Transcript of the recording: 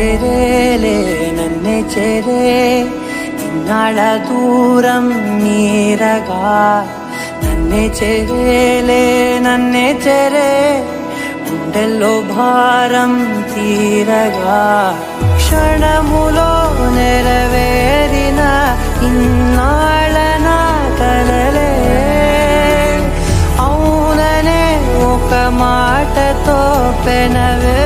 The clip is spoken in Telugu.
చేరేలే నన్నే చేరే ఇన్నాళ్ళ దూరం నీరగా నన్నే చేరేలే నన్నే చేరే గుండెల్లో భారం తీరగా క్షణములో నెరవేరిన ఇన్నాళ్ళ నా కలలే అవుననే ఒక మాటతో పెనవే